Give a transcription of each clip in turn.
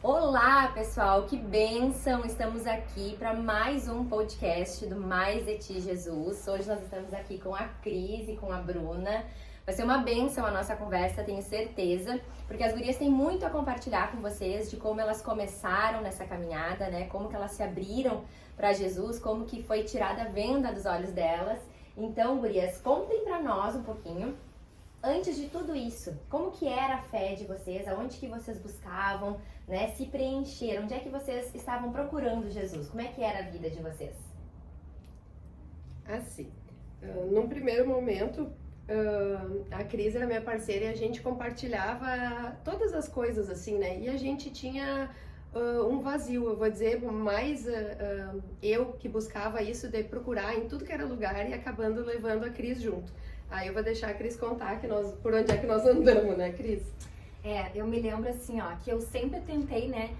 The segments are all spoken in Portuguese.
Olá, pessoal, que bênção! Estamos aqui para mais um podcast do Mais de Ti, Jesus. Hoje nós estamos aqui com a Cris e com a Bruna. Vai ser uma bênção a nossa conversa, tenho certeza, porque as gurias têm muito a compartilhar com vocês de como elas começaram nessa caminhada, né? Como que elas se abriram para Jesus, como que foi tirada a venda dos olhos delas. Então, gurias, contem para nós um pouquinho. Antes de tudo isso, como que era a fé de vocês? Aonde que vocês buscavam, né? Se preencher? Onde é que vocês estavam procurando Jesus? Como é que era a vida de vocês? Assim, num primeiro momento, a Cris era minha parceira e a gente compartilhava todas as coisas, assim, né? E a gente tinha um vazio, eu vou dizer, mais eu que buscava isso de procurar em tudo que era lugar e acabando levando a Cris junto. Aí eu vou deixar a Cris contar por onde é que nós andamos, né, Cris? Eu me lembro assim, ó, que eu sempre tentei, né,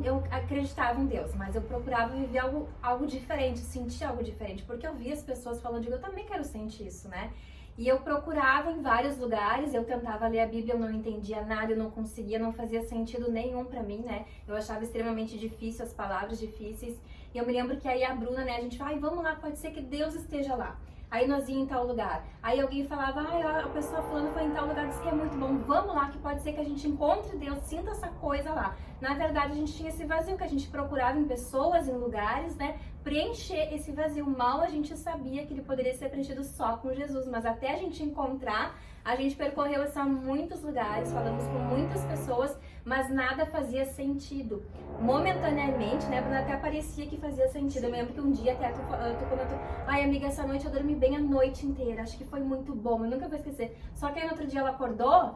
eu acreditava em Deus, mas eu procurava viver algo diferente, sentir algo diferente, porque eu via as pessoas falando, eu também quero sentir isso, né? E eu procurava em vários lugares, eu tentava ler a Bíblia, eu não entendia nada, eu não conseguia, não fazia sentido nenhum pra mim, né? Eu achava extremamente difícil, as palavras difíceis. E eu me lembro que aí a Bruna, né, a gente vai, vamos lá, pode ser que Deus esteja lá. Aí nós íamos em tal lugar. Aí alguém falava, a pessoa fulana foi em tal lugar, disse que é muito bom. Vamos lá, que pode ser que a gente encontre Deus, sinta essa coisa lá. Na verdade, a gente tinha esse vazio que a gente procurava em pessoas, em lugares, né? Preencher esse vazio. Mal a gente sabia que ele poderia ser preenchido só com Jesus. Mas até a gente encontrar, a gente percorreu isso a muitos lugares, falamos com muitas pessoas, mas nada fazia sentido. Momentaneamente, né, Bruna, até parecia que fazia sentido. Eu me lembro que um dia até tu comentou, ai amiga, essa noite eu dormi bem a noite inteira, acho que foi muito bom, eu nunca vou esquecer. Só que aí no outro dia ela acordou,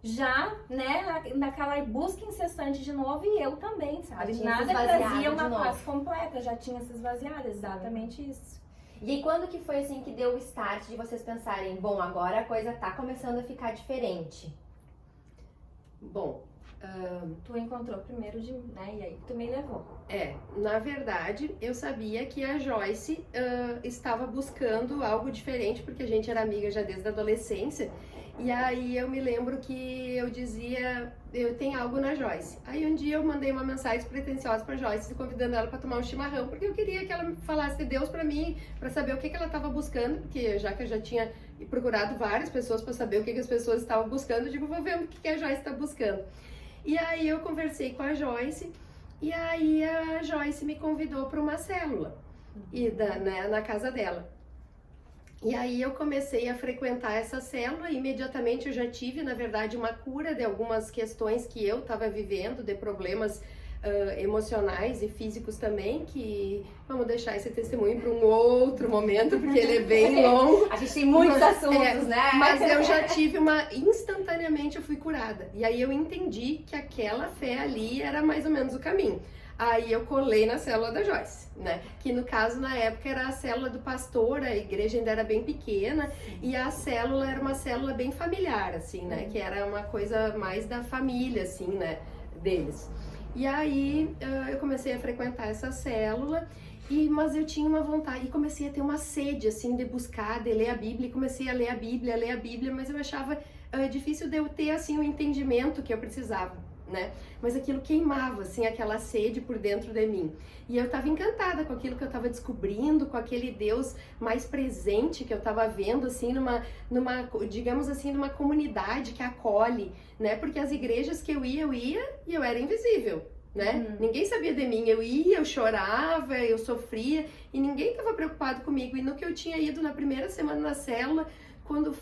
já, né, naquela busca incessante de novo, e eu também, sabe? Nada trazia uma paz completa, já tinha se esvaziado, exatamente isso. E aí, quando que foi assim que deu o start de vocês pensarem, bom, agora a coisa tá começando a ficar diferente? Bom, tu encontrou primeiro, né, e aí tu me levou. Na verdade, eu sabia que a Joyce estava buscando algo diferente, porque a gente era amiga já desde a adolescência. E aí eu me lembro que eu dizia, eu tenho algo na Joyce. Aí um dia eu mandei uma mensagem despretensiosa pra Joyce, convidando ela para tomar um chimarrão, porque eu queria que ela falasse de Deus para mim, para saber o que ela estava buscando, porque já que eu já tinha procurado várias pessoas para saber o que as pessoas estavam buscando, eu digo, vou ver o que a Joyce está buscando. E aí eu conversei com a Joyce, e aí a Joyce me convidou para uma célula, na casa dela. E aí eu comecei a frequentar essa célula e imediatamente eu já tive, na verdade, uma cura de algumas questões que eu estava vivendo, de problemas emocionais e físicos também, que vamos deixar esse testemunho para um outro momento, porque ele é bem longo. A gente tem muitos assuntos, né? Mas eu já tive instantaneamente eu fui curada. E aí eu entendi que aquela fé ali era mais ou menos o caminho. Aí eu colei na célula da Joyce, né? Que no caso, na época, era a célula do pastor, a igreja ainda era bem pequena, e a célula era uma célula bem familiar, assim, né? Que era uma coisa mais da família, assim, né? Deles. E aí eu comecei a frequentar essa célula, mas eu tinha uma vontade, e comecei a ter uma sede, assim, de buscar, de ler a Bíblia, e comecei a ler a Bíblia, mas eu achava difícil de eu ter, assim, o entendimento que eu precisava. Né? Mas aquilo queimava, assim, aquela sede por dentro de mim. E eu estava encantada com aquilo que eu estava descobrindo, com aquele Deus mais presente que eu estava vendo, assim, digamos assim, numa comunidade que acolhe, né? Porque as igrejas que eu ia e eu era invisível, né? Ninguém sabia de mim, eu ia, eu chorava, eu sofria e ninguém estava preocupado comigo. E no que eu tinha ido na primeira semana na célula, quando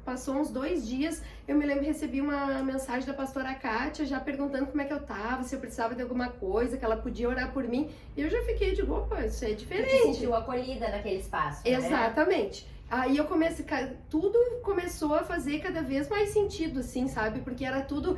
passou uns 2 dias, eu me lembro que recebi uma mensagem da pastora Kátia, já perguntando como é que eu tava, se eu precisava de alguma coisa, que ela podia orar por mim. E eu já fiquei de, opa, isso é diferente. Você se sentiu acolhida naquele espaço, né? Exatamente. Aí tudo começou a fazer cada vez mais sentido, assim, sabe? Porque era tudo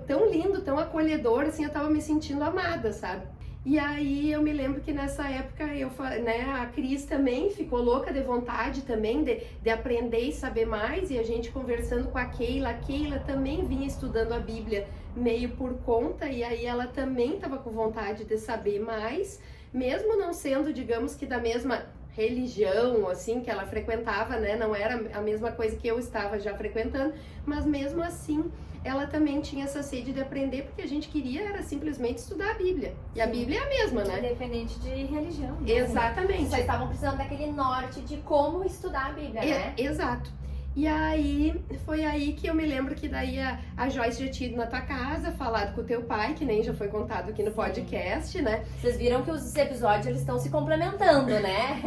tão lindo, tão acolhedor, assim, eu tava me sentindo amada, sabe? E aí eu me lembro que nessa época a Cris também ficou louca de vontade também de aprender e saber mais, e a gente conversando com a Keila também vinha estudando a Bíblia meio por conta, e aí ela também estava com vontade de saber mais, mesmo não sendo, digamos que da mesma religião, assim, que ela frequentava, né, não era a mesma coisa que eu estava já frequentando, mas mesmo assim ela também tinha essa sede de aprender, porque a gente queria era simplesmente estudar a Bíblia. E a Bíblia é a mesma, né? Independente de religião. Né? Exatamente. Vocês estavam precisando daquele norte de como estudar a Bíblia, né? Exato. E aí, foi aí que eu me lembro que daí a Joyce já tinha ido na tua casa, falado com o teu pai, que nem já foi contado aqui no podcast, né? Vocês viram que os episódios eles estão se complementando, né?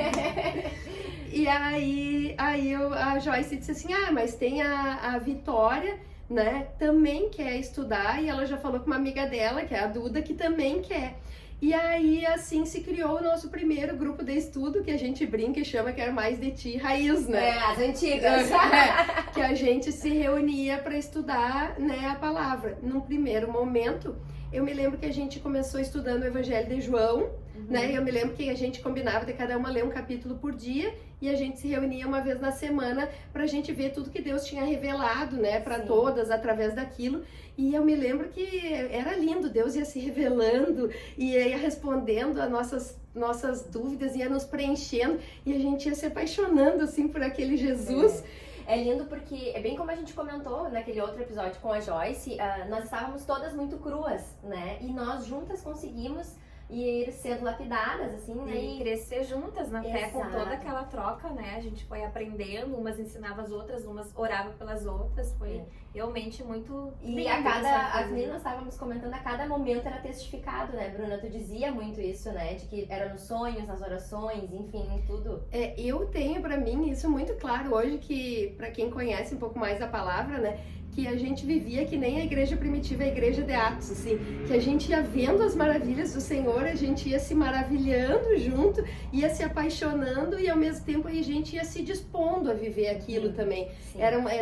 E aí a Joyce disse assim, mas tem a Vitória, né, também quer estudar, e ela já falou com uma amiga dela, que é a Duda, que também quer. E aí, assim, se criou o nosso primeiro grupo de estudo, que a gente brinca e chama que era Mais de Ti Raiz, né? As antigas. Que a gente se reunia para estudar, né, a palavra. Num primeiro momento, eu me lembro que a gente começou estudando o Evangelho de João, né? Eu me lembro que a gente combinava de cada uma ler um capítulo por dia e a gente se reunia uma vez na semana pra gente ver tudo que Deus tinha revelado, né, para todas através daquilo. E eu me lembro que era lindo, Deus ia se revelando e ia respondendo as nossas dúvidas, ia nos preenchendo e a gente ia se apaixonando assim por aquele Jesus. É lindo porque, é bem como a gente comentou naquele outro episódio com a Joyce, nós estávamos todas muito cruas, né? E nós juntas conseguimos ir sendo lapidadas, assim, né? E crescer juntas na fé, com Exato. toda aquela troca, né? A gente foi aprendendo, umas ensinavam as outras, umas oravam pelas outras, foi realmente muito E lindo as meninas estávamos comentando, a cada momento era testificado, né, Bruna? Tu dizia muito isso, né? De que era nos sonhos, nas orações, enfim, em tudo. Eu tenho pra mim isso muito claro hoje, que pra quem conhece um pouco mais a palavra, né, que a gente vivia que nem a igreja primitiva, a igreja de Atos, assim, que a gente ia vendo as maravilhas do Senhor, a gente ia se maravilhando junto, ia se apaixonando e ao mesmo tempo a gente ia se dispondo a viver aquilo também.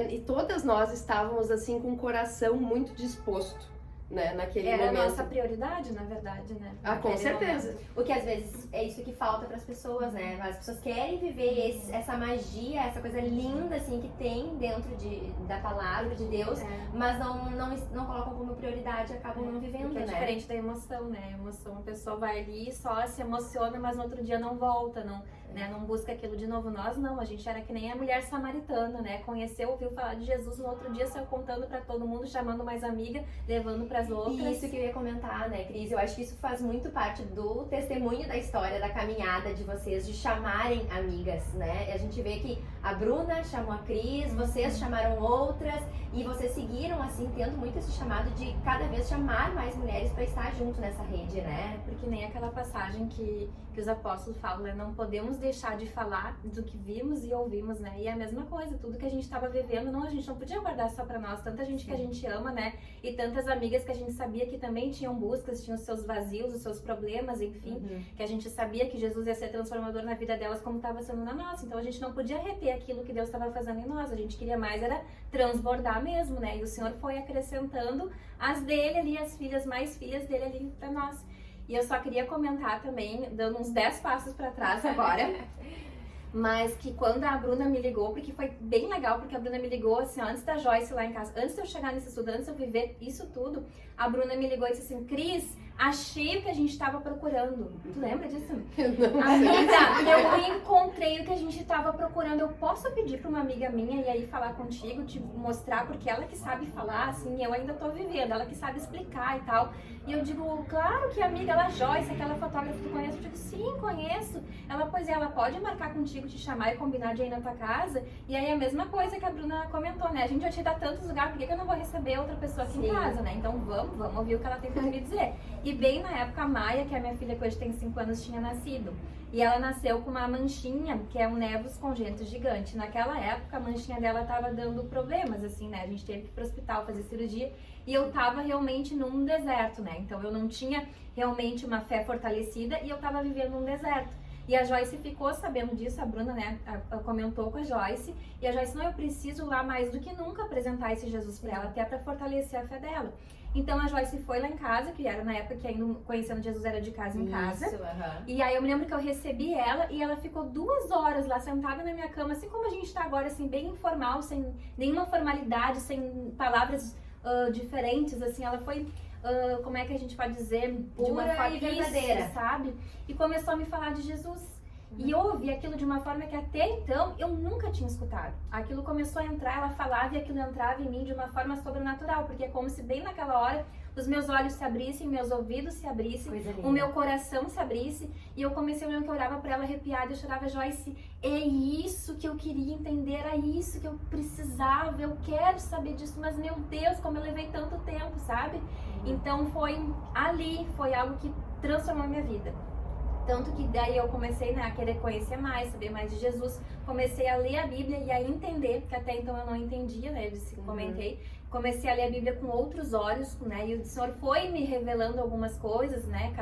E todas nós estávamos assim com o coração muito disposto, né, naquele Era momento. a nossa prioridade, na verdade, né? Com Naquele certeza. momento. O que às vezes é isso que falta para as pessoas, né? As pessoas querem viver essa magia, essa coisa linda, assim, que tem dentro da palavra de Deus, mas não colocam como prioridade, acabam não vivendo, Porque é né? diferente da emoção, né? A emoção, a pessoa vai ali e só se emociona, mas no outro dia não volta, não busca aquilo de novo. Nós não, a gente era que nem a mulher samaritana, né? Conheceu, ouviu falar de Jesus, no outro dia saiu contando pra todo mundo, chamando mais amiga, levando pras outras. E isso que eu ia comentar, né, Cris? Eu acho que isso faz muito parte do testemunho da história, da caminhada de vocês, de chamarem amigas, né? A gente vê que a Bruna chamou a Cris, vocês chamaram outras, e vocês seguiram, assim, tendo muito esse chamado de cada vez chamar mais mulheres pra estar junto nessa rede, né? Porque nem aquela passagem que os apóstolos falam, né? Não podemos deixar de falar do que vimos e ouvimos, né? E é a mesma coisa, tudo que a gente estava vivendo, a gente não podia guardar só pra nós. Tanta gente que a gente ama, né? E tantas amigas que a gente sabia que também tinham buscas, tinham os seus vazios, os seus problemas, enfim. Que a gente sabia que Jesus ia ser transformador na vida delas como estava sendo na nossa. Então a gente não podia reter aquilo que Deus estava fazendo em nós. A gente queria mais era transbordar mesmo, né? E o Senhor foi acrescentando as dele ali, as filhas, mais filhas dele ali pra nós. E eu só queria comentar também, dando uns 10 passos pra trás agora, mas que quando a Bruna me ligou, porque foi bem legal, porque a Bruna me ligou assim, antes da Joyce lá em casa, antes de eu chegar nesse estudo, antes de eu viver isso tudo, a Bruna me ligou e disse assim, Cris, achei o que a gente estava procurando. Tu lembra disso? Amiga, eu encontrei o que a gente estava procurando. Eu posso pedir para uma amiga minha e aí falar contigo, te mostrar, porque ela que sabe falar, assim, eu ainda tô vivendo, ela que sabe explicar e tal. E eu digo, claro que a amiga, ela Joyce, aquela fotógrafa que tu conhece, eu digo, sim, conheço. Ela, pois é, ela pode marcar contigo, te chamar e combinar de ir na tua casa. E aí a mesma coisa que a Bruna comentou, né? A gente já te dá tantos lugares, por que eu não vou receber outra pessoa aqui em casa, né? Então vamos ouvir o que ela tem pra me dizer. E bem na época, a Maia, que é a minha filha, que hoje tem 5 anos, tinha nascido. E ela nasceu com uma manchinha, que é um nevus congênito gigante. Naquela época, a manchinha dela tava dando problemas, assim, né? A gente teve que ir pro hospital fazer cirurgia. E eu tava realmente num deserto, né? Então eu não tinha realmente uma fé fortalecida e eu tava vivendo num deserto. E a Joyce ficou sabendo disso, a Bruna, né, comentou com a Joyce. E a Joyce, não, eu preciso lá mais do que nunca apresentar esse Jesus pra ela, até pra fortalecer a fé dela. Então a Joyce foi lá em casa, que era na época que ainda conhecendo Jesus era de casa em casa. E aí eu me lembro que eu recebi ela e ela ficou 2 horas lá sentada na minha cama, assim como a gente tá agora, assim, bem informal, sem nenhuma formalidade, sem palavras diferentes, assim, ela foi... como é que a gente pode dizer? Pura de uma e verdadeira, sabe? E começou a me falar de Jesus. E eu ouvi aquilo de uma forma que até então eu nunca tinha escutado. Aquilo começou a entrar, ela falava e aquilo entrava em mim de uma forma sobrenatural, porque é como se bem naquela hora os meus olhos se abrissem, meus ouvidos se abrissem, o meu coração se abrisse, e eu comecei a olhar que eu olhava pra ela arrepiada, eu chorava, Joyce, é isso que eu queria entender, era isso que eu precisava, eu quero saber disso, mas meu Deus, como eu levei tanto tempo, sabe? Então foi algo que transformou a minha vida. Tanto que daí eu comecei, né, a querer conhecer mais, saber mais de Jesus. Comecei a ler a Bíblia e a entender, porque até então eu não entendia, né, eu comentei. Comecei a ler a Bíblia com outros olhos, né, e o Senhor foi me revelando algumas coisas, né,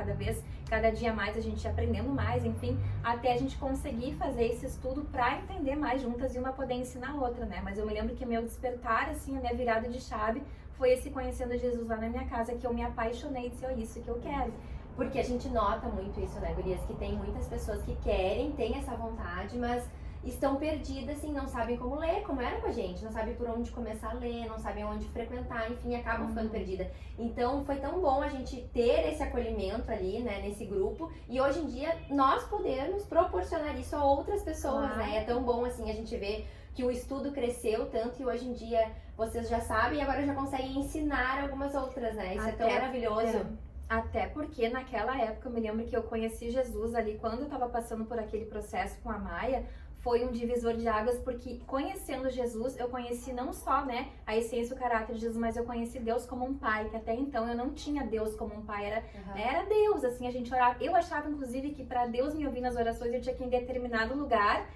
cada dia mais a gente aprendendo mais, enfim, até a gente conseguir fazer esse estudo para entender mais juntas e uma poder ensinar a outra, né. Mas eu me lembro que meu despertar, assim, a minha virada de chave foi esse conhecendo Jesus lá na minha casa, que eu me apaixonei e disse, é isso que eu quero. Porque a gente nota muito isso, né, gurias? Que tem muitas pessoas que querem, têm essa vontade, mas estão perdidas, assim, não sabem como ler, como era com a gente, não sabem por onde começar a ler, não sabem onde frequentar, enfim, acabam ficando perdida. Então, foi tão bom a gente ter esse acolhimento ali, né, nesse grupo, e hoje em dia nós podemos proporcionar isso a outras pessoas, né? É tão bom, assim, a gente ver que o estudo cresceu tanto e hoje em dia vocês já sabem e agora já conseguem ensinar algumas outras, né? Isso é tão maravilhoso. Até porque naquela época eu me lembro que eu conheci Jesus ali, quando eu tava passando por aquele processo com a Maia, foi um divisor de águas, porque conhecendo Jesus, eu conheci não só, né, a essência e o caráter de Jesus, mas eu conheci Deus como um pai, que até então eu não tinha Deus como um pai, era Deus, assim, a gente orava. Eu achava, inclusive, que para Deus me ouvir nas orações, eu tinha que ir em determinado lugar,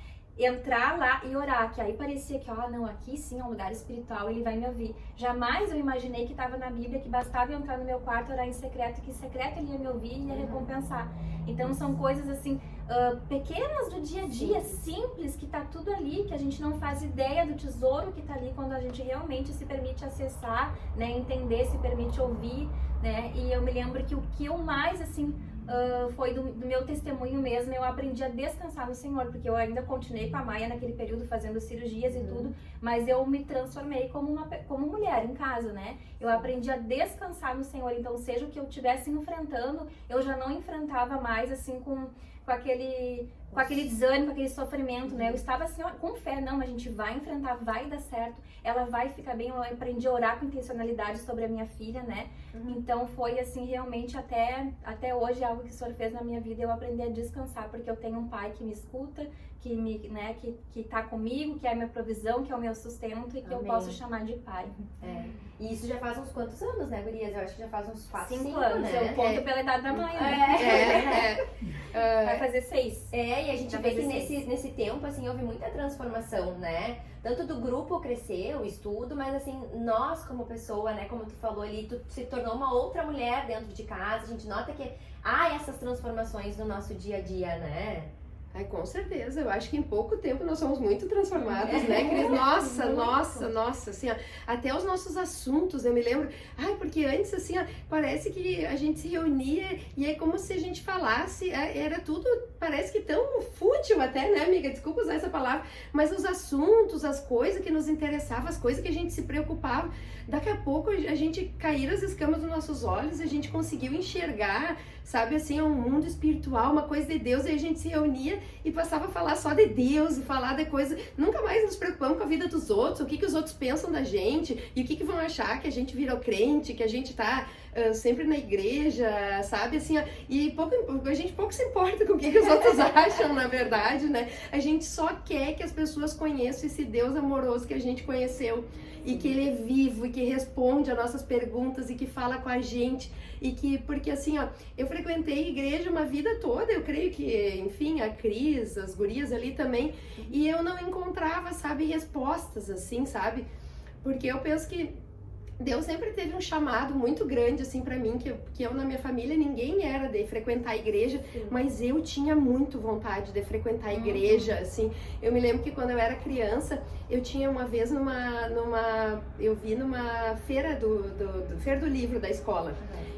entrar lá e orar, que aí parecia que, não, aqui sim é um lugar espiritual, ele vai me ouvir. Jamais eu imaginei que estava na Bíblia, que bastava eu entrar no meu quarto, orar em secreto, que em secreto ele ia me ouvir e ia recompensar. Então são coisas assim, pequenas do dia a dia, simples, que tá tudo ali, que a gente não faz ideia do tesouro que tá ali quando a gente realmente se permite acessar, né, entender, se permite ouvir, né, e eu me lembro que o que eu mais, assim, foi do meu testemunho mesmo, eu aprendi a descansar no Senhor, porque eu ainda continuei com a Maia naquele período fazendo cirurgias e tudo, mas eu me transformei como mulher em casa, né? Eu aprendi a descansar no Senhor, então seja o que eu estivesse enfrentando, eu já não enfrentava mais assim com aquele desânimo, com aquele sofrimento, né? Eu estava assim, com fé, não, a gente vai enfrentar, vai dar certo, ela vai ficar bem. Eu aprendi a orar com intencionalidade sobre a minha filha, né? Então foi assim, realmente até hoje algo que o Senhor fez na minha vida, eu aprendi a descansar, porque eu tenho um pai que me escuta, que tá comigo, que é a minha provisão, que é o meu sustento e que eu posso chamar de pai. E isso já faz uns quantos anos, né, gurias? Eu acho que já faz uns 5 anos, né? Eu conto pela idade da mãe, né? Vai fazer 6. E a gente vê que nesse tempo, assim, houve muita transformação, né? Tanto do grupo crescer, o estudo, mas assim, nós como pessoa, né, como tu falou ali, tu se tornou uma outra mulher dentro de casa, a gente nota que há essas transformações no nosso dia a dia, né? Com certeza, eu acho que em pouco tempo nós somos muito transformadas, né, Cris? Nossa, assim, até os nossos assuntos, eu me lembro, porque antes, assim, parece que a gente se reunia e é como se a gente falasse, era tudo, parece que tão fútil até, né, amiga? Desculpa usar essa palavra, mas os assuntos, as coisas que nos interessavam, as coisas que a gente se preocupava, daqui a pouco a gente caíram as escamas dos nossos olhos, a gente conseguiu enxergar, sabe, assim, um mundo espiritual, uma coisa de Deus, e a gente se reunia e passava a falar só de Deus e falar de coisa, nunca mais nos preocupamos com a vida dos outros, o que os outros pensam da gente e o que vão achar que a gente virou crente, que a gente tá sempre na igreja, sabe, assim, e a gente pouco se importa com o que os outros acham, na verdade, né? A gente só quer que as pessoas conheçam esse Deus amoroso que a gente conheceu e que ele é vivo e que responde às nossas perguntas e que fala com a gente e que, porque assim, eu frequentei igreja uma vida toda, eu creio que, enfim, a Cris, as gurias ali também, e eu não encontrava, sabe, respostas, assim, sabe, porque eu penso que Deus sempre teve um chamado muito grande, assim, pra mim, que eu na minha família, ninguém era de frequentar a igreja, mas eu tinha muito vontade de frequentar a igreja, assim. Eu me lembro que quando eu era criança, Eu tinha uma vez eu vi numa feira feira do livro da escola.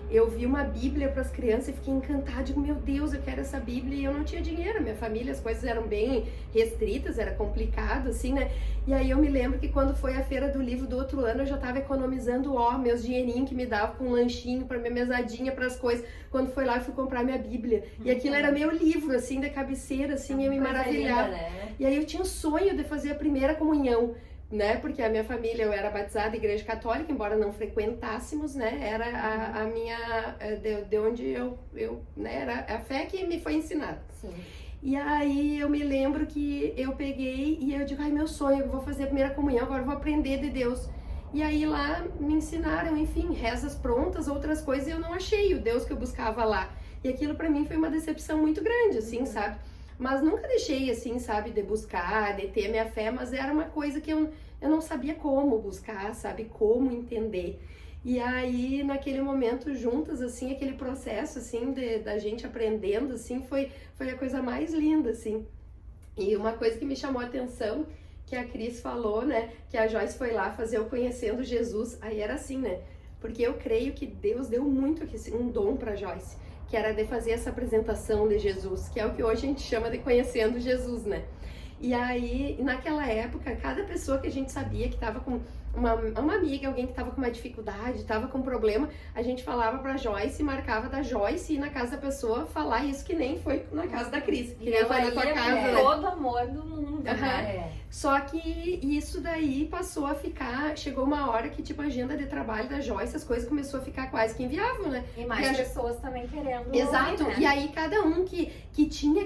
Eu vi uma Bíblia para as crianças e fiquei encantada, digo, meu Deus, eu quero essa Bíblia, e eu não tinha dinheiro, minha família, as coisas eram bem restritas, era complicado, assim, né? E aí eu me lembro que quando foi a feira do livro do outro ano, eu já tava economizando, meus dinheirinhos que me davam com um lanchinho para minha mesadinha, para as coisas. Quando foi lá, eu fui comprar minha Bíblia. E aquilo era meu livro, assim, da cabeceira, assim, eu me maravilhava. Linda, né? E aí eu tinha o sonho de fazer a primeira comunhão, né? Porque a minha família, eu era batizada em igreja católica, embora não frequentássemos, né? Era a minha, de onde eu né? Era a fé que me foi ensinada. Sim. E aí eu me lembro que eu peguei e eu digo, ai, meu sonho, eu vou fazer a primeira comunhão, agora eu vou aprender de Deus. E aí lá me ensinaram, enfim, rezas prontas, outras coisas, e eu não achei o Deus que eu buscava lá. E aquilo pra mim foi uma decepção muito grande, assim, sabe? Mas nunca deixei, assim, sabe, de buscar, de ter a minha fé, mas era uma coisa que eu não sabia como buscar, sabe, como entender. E aí, naquele momento, juntas, assim, aquele processo, assim, da gente aprendendo, assim, foi a coisa mais linda, assim. E uma coisa que me chamou a atenção, que a Cris falou, né, que a Joyce foi lá fazer o Conhecendo Jesus, aí era assim, né, porque eu creio que Deus deu muito um dom pra Joyce, que era de fazer essa apresentação de Jesus, que é o que hoje a gente chama de Conhecendo Jesus, né. E aí, naquela época, cada pessoa que a gente sabia que estava com uma amiga, alguém que estava com uma dificuldade, estava com um problema, a gente falava pra Joyce, marcava da Joyce ir na casa da pessoa falar isso, que nem foi na casa da Cris, que nem foi na tua casa, né? Todo amor do mundo, né? Só que isso daí passou a ficar, chegou uma hora que tipo a agenda de trabalho da Joyce, as coisas começou a ficar quase que inviável, né? E mais pessoas também querendo. Exato, ouvir, né? E aí cada um que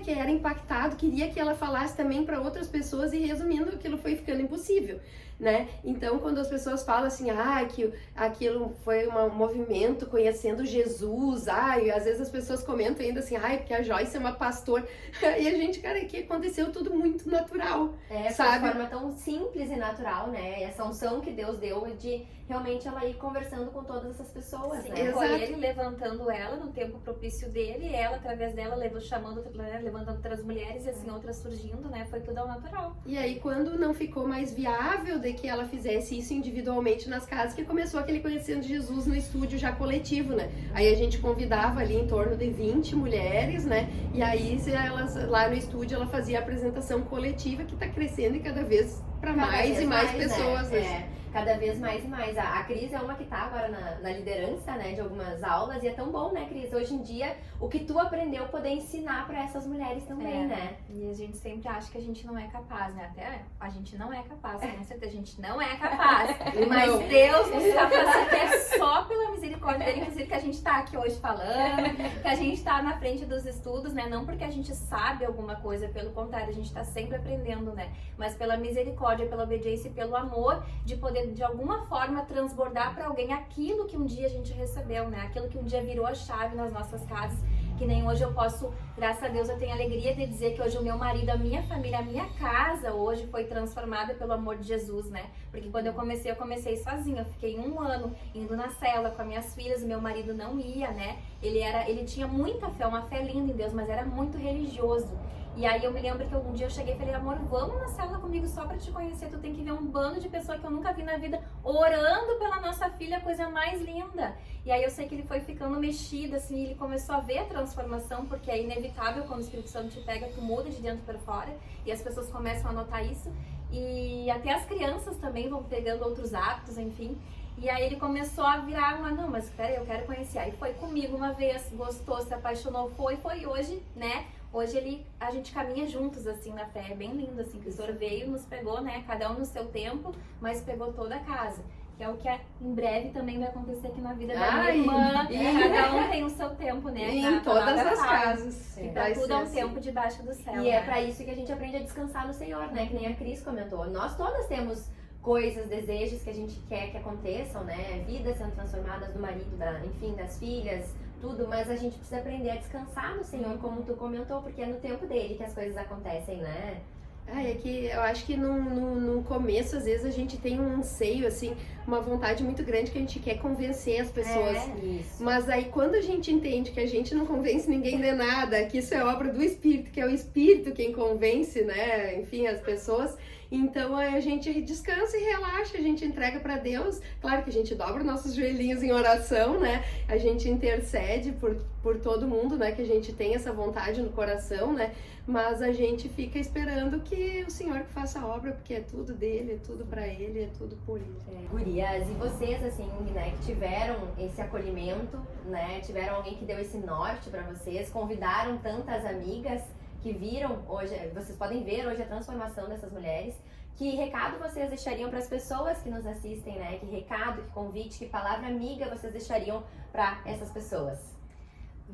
era impactado, queria que ela falasse também para outras pessoas, e resumindo, aquilo foi ficando impossível, né? Então, quando as pessoas falam assim, que aquilo foi um movimento conhecendo Jesus, e às vezes as pessoas comentam ainda assim, porque a Joyce é uma pastora, e a gente, cara, que aconteceu tudo muito natural, sabe? De forma tão simples e natural, né? Essa unção que Deus deu de realmente ela ir conversando com todas essas pessoas, Sim, né? foi ele levantando ela no tempo propício dele, e ela, através dela, chamando, levantando outras mulheres, e assim, outras surgindo, né? Foi tudo ao natural. E aí, quando não ficou mais viável de que ela fizesse isso individualmente nas casas, que começou aquele Conhecendo Jesus no estúdio já coletivo, né? Aí a gente convidava ali em torno de 20 mulheres, né? E aí, elas, lá no estúdio, ela fazia a apresentação coletiva, que tá crescendo e cada vez para mais e mais pessoas, né? Cada vez mais e mais. A Cris é uma que tá agora na liderança, né, de algumas aulas, e é tão bom, né, Cris? Hoje em dia, o que tu aprendeu, poder ensinar para essas mulheres também, né? E a gente sempre acha que a gente não é capaz, né? Até a gente não é capaz, com certeza a gente não é capaz. Mas Deus nos capacita, é só pela misericórdia dele, inclusive, que a gente tá aqui hoje falando, que a gente tá na frente dos estudos, né? Não porque a gente sabe alguma coisa, pelo contrário, a gente tá sempre aprendendo, né? Mas pela misericórdia, pela obediência e pelo amor de poder de alguma forma transbordar para alguém aquilo que um dia a gente recebeu, né? Aquilo que um dia virou a chave nas nossas casas, que nem hoje eu posso, graças a Deus, eu tenho a alegria de dizer que hoje o meu marido, a minha família, a minha casa hoje foi transformada pelo amor de Jesus, né? Porque quando eu comecei sozinha, eu fiquei 1 ano indo na célula com as minhas filhas, e meu marido não ia, né? Ele tinha muita fé, uma fé linda em Deus, mas era muito religioso. E aí eu me lembro que um dia eu cheguei e falei, amor, vamos na célula comigo só pra te conhecer, tu tem que ver um bando de pessoas que eu nunca vi na vida orando pela nossa filha, coisa mais linda. E aí eu sei que ele foi ficando mexido, assim, ele começou a ver a transformação, porque é inevitável quando o Espírito Santo te pega, tu muda de dentro para fora, e as pessoas começam a notar isso, e até as crianças também vão pegando outros hábitos, enfim. E aí ele começou a virar não, mas peraí, eu quero conhecer. Aí foi comigo uma vez, gostou, se apaixonou, foi hoje, né? Hoje a gente caminha juntos, assim, na fé, é bem lindo, assim, que o Senhor veio, nos pegou, né, cada um no seu tempo, mas pegou toda a casa, que é o que em breve também vai acontecer aqui na vida da minha irmã, cada um tem o seu tempo, né, em todas as casas, e pra tudo é um tempo debaixo do céu, e é pra isso que a gente aprende a descansar no Senhor, né, que nem a Cris comentou, nós todas temos coisas, desejos que a gente quer que aconteçam, né, vidas sendo transformadas do marido, enfim, das filhas, tudo, mas a gente precisa aprender a descansar no Senhor, como tu comentou, porque é no tempo dele que as coisas acontecem, né? É que eu acho que no começo, às vezes, a gente tem um anseio, assim, uma vontade muito grande que a gente quer convencer as pessoas. Isso. Mas aí, quando a gente entende que a gente não convence ninguém de nada, que isso é obra do Espírito, que é o Espírito quem convence, né, enfim, as pessoas, Então a gente descansa e relaxa, a gente entrega para Deus. Claro que a gente dobra nossos joelhinhos em oração, né? A gente intercede por todo mundo, né? Que a gente tem essa vontade no coração, né? Mas a gente fica esperando que o Senhor que faça a obra, porque é tudo dele, é tudo para ele, é tudo por ele. Gurias, e vocês, assim, né, que tiveram esse acolhimento, né? Tiveram alguém que deu esse norte para vocês, convidaram tantas amigas que viram hoje, vocês podem ver hoje a transformação dessas mulheres. Que recado vocês deixariam para as pessoas que nos assistem, né? Que recado, que convite, que palavra amiga vocês deixariam para essas pessoas?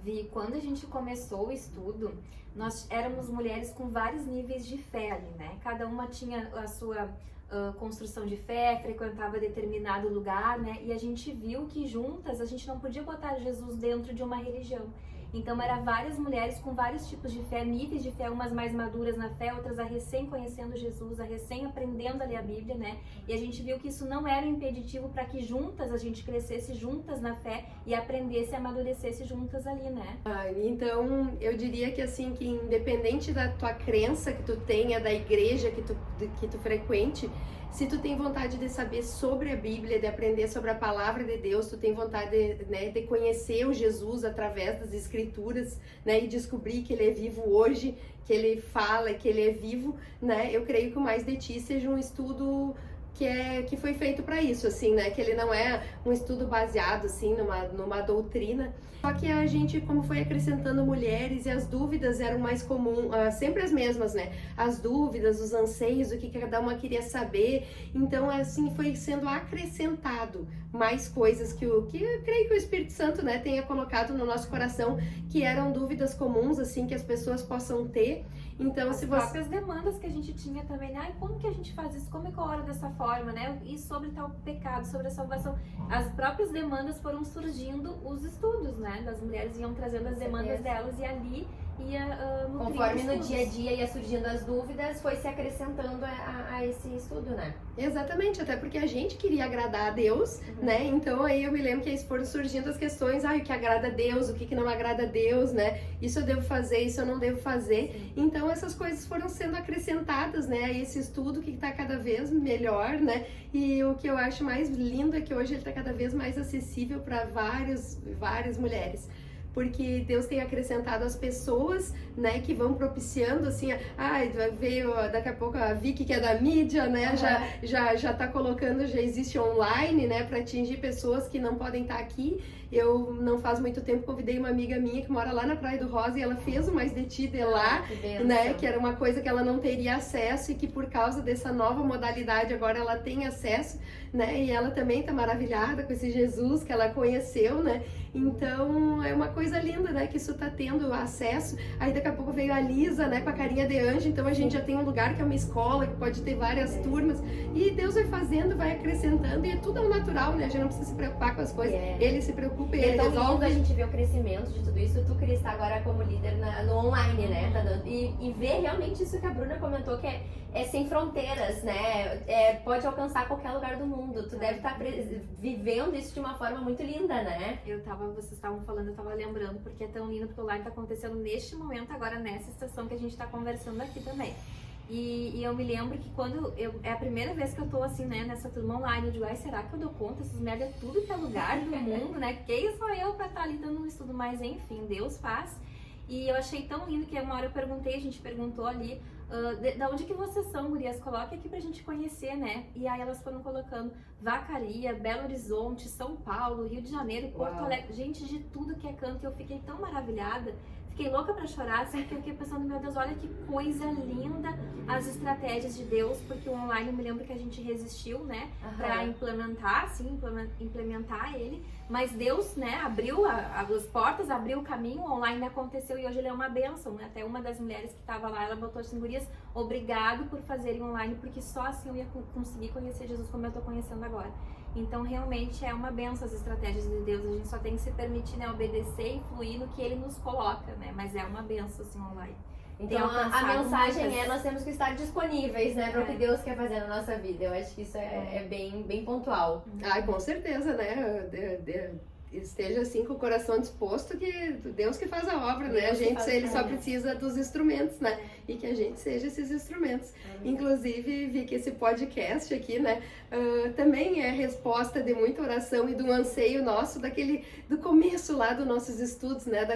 Vi, quando a gente começou o estudo, nós éramos mulheres com vários níveis de fé ali, né? Cada uma tinha a sua construção de fé, frequentava determinado lugar, né? E a gente viu que juntas a gente não podia botar Jesus dentro de uma religião. Então, eram várias mulheres com vários tipos de fé, níveis de fé, umas mais maduras na fé, outras a recém conhecendo Jesus, a recém aprendendo a ler a Bíblia, né? E a gente viu que isso não era um impeditivo para que juntas a gente crescesse juntas na fé e aprendesse e amadurecesse juntas ali, né? Então, eu diria que assim, que independente da tua crença que tu tenha, da igreja que tu frequente, se tu tem vontade de saber sobre a Bíblia, de aprender sobre a palavra de Deus, tu tem vontade de conhecer o Jesus através das Escrituras, né, e descobrir que Ele é vivo hoje, que Ele fala, que Ele é vivo, né, eu creio que o Mais de Ti seja um estudo que foi feito para isso, assim, né, que ele não é um estudo baseado, assim, numa doutrina. Só que a gente, como foi acrescentando mulheres, e as dúvidas eram mais comuns, sempre as mesmas, né? As dúvidas, os anseios, o que cada uma queria saber. Então, assim, foi sendo acrescentado mais coisas que eu creio que o Espírito Santo, né, tenha colocado no nosso coração, que eram dúvidas comuns, assim, que as pessoas possam ter. Então, as próprias demandas que a gente tinha também, né? Ai, como que a gente faz isso? Como é que eu oro dessa forma, né? E sobre tal pecado, sobre a salvação. As próprias demandas foram surgindo, os estudos, né? Das mulheres iam trazendo as demandas delas e ali ia conforme no dia a dia ia surgindo as dúvidas, foi se acrescentando a esse estudo, né? Exatamente, até porque a gente queria agradar a Deus, né? Então aí eu me lembro que aí foram surgindo as questões, o que agrada a Deus, o que não agrada a Deus, né? Isso eu devo fazer, isso eu não devo fazer. Sim. Então essas coisas foram sendo acrescentadas, né? A esse estudo que está cada vez melhor, né? E o que eu acho mais lindo é que hoje ele está cada vez mais acessível para várias mulheres. Porque Deus tem acrescentado as pessoas, né, que vão propiciando, assim, veio daqui a pouco a Vicky, que é da mídia, né, já tá colocando, já existe online, né, para atingir pessoas que não podem estar aqui. Eu, não faz muito tempo, convidei uma amiga minha que mora lá na Praia do Rosa e ela fez o Mais de Ti de lá, né, que era uma coisa que ela não teria acesso e que por causa dessa nova modalidade agora ela tem acesso, né, e ela também tá maravilhada com esse Jesus que ela conheceu, né. Então, é uma coisa linda, né, que isso tá tendo acesso. Aí daqui a pouco veio a Lisa, né, com a carinha de anjo, então a gente já tem um lugar que é uma escola, que pode ter várias turmas, e Deus vai fazendo, vai acrescentando, e tudo é natural, né, a gente não precisa se preocupar com as coisas, Ele se preocupa, Ele resolve. A gente vê o crescimento de tudo isso, tu, Cris, tá agora como líder no online, né, tá dando, e ver realmente isso que a Bruna comentou, que é sem fronteiras, né, pode alcançar qualquer lugar do mundo, tu deve estar vivendo isso de uma forma muito linda, né? Vocês estavam falando, eu tava lembrando, porque é tão lindo, porque o live tá acontecendo neste momento, agora nessa estação que a gente tá conversando aqui também. E eu me lembro que quando é a primeira vez que eu tô assim, né, nessa turma online, eu digo, será que eu dou conta? Essas merda é tudo que é lugar do mundo, né? Quem sou eu pra estar ali dando um estudo? Mas enfim, Deus faz. E eu achei tão lindo que uma hora eu perguntei, a gente perguntou ali, da onde que vocês são, gurias? Coloque aqui pra gente conhecer, né? E aí elas foram colocando Vacaria, Belo Horizonte, São Paulo, Rio de Janeiro, Porto Alegre, gente de tudo que é canto. E eu fiquei tão maravilhada, fiquei louca pra chorar, assim, que eu fiquei pensando, meu Deus, olha que coisa linda as estratégias de Deus, porque o online eu me lembro que a gente resistiu, né, pra implementar, sim, implementar ele, mas Deus, né, abriu as portas, abriu o caminho, o online aconteceu e hoje ele é uma bênção, né? Até uma das mulheres que tava lá, ela botou assim, gurias, obrigado por fazerem online, porque só assim eu ia conseguir conhecer Jesus como eu tô conhecendo agora. Então, realmente, é uma benção as estratégias de Deus. A gente só tem que se permitir, né, obedecer e fluir no que Ele nos coloca, né? Mas é uma benção, assim, online. Então, a mensagem é, nós temos que estar disponíveis, né, para o que Deus quer fazer na nossa vida. Eu acho que isso é bem pontual. Com certeza, né? esteja assim com o coração disposto, que Deus que faz a obra, né? A Deus que gente, faz a ele só obra. precisa dos instrumentos, né? E que a gente seja esses instrumentos. Inclusive, vi que esse podcast aqui, né, também é resposta de muita oração e do anseio nosso do começo lá dos nossos estudos, né?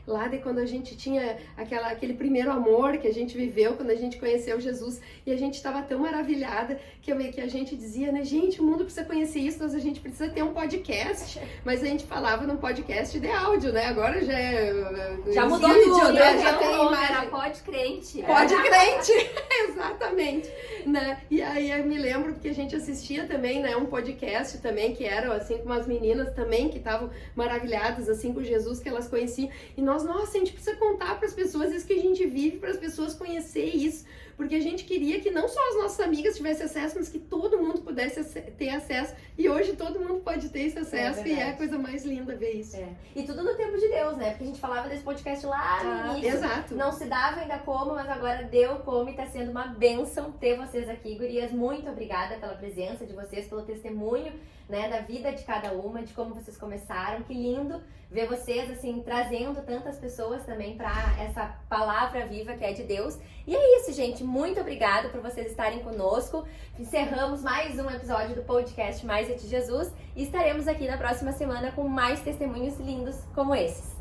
Lá de quando a gente tinha aquele primeiro amor que a gente viveu, quando a gente conheceu Jesus, e a gente estava tão maravilhada que a gente dizia, né, gente, o mundo precisa conhecer isso, mas a gente precisa ter um podcast. Mas a gente falava num podcast de áudio, né? Agora Já mudou vídeo, tudo, né? já Já tem Era imagem. pode crente. Pode crente, exatamente, né? E aí eu me lembro que a gente assistia também, né, um podcast também que era assim com umas meninas também que estavam maravilhadas assim com Jesus, que elas conheciam, e nós, nossa, a gente precisa contar para as pessoas isso que a gente vive, para as pessoas conhecer isso, porque a gente queria que não só as nossas amigas tivessem acesso, mas que todo mundo pudesse ter acesso, e hoje todo mundo pode ter esse acesso, e é a verdade. coisa mais linda ver isso. É. E tudo no tempo de Deus, né? Porque a gente falava desse podcast lá no início. Exato. Não se dava ainda como, mas agora deu como e tá sendo uma bênção ter vocês aqui, gurias. Muito obrigada pela presença de vocês, pelo testemunho, né, da vida de cada uma, de como vocês começaram. Que lindo ver vocês, assim, trazendo tantas pessoas também pra essa palavra viva que é de Deus. E é isso, gente. Muito obrigada por vocês estarem conosco. Encerramos mais um episódio do podcast Mais é de Jesus e estaremos aqui na próxima semana com mais testemunhos lindos como esses.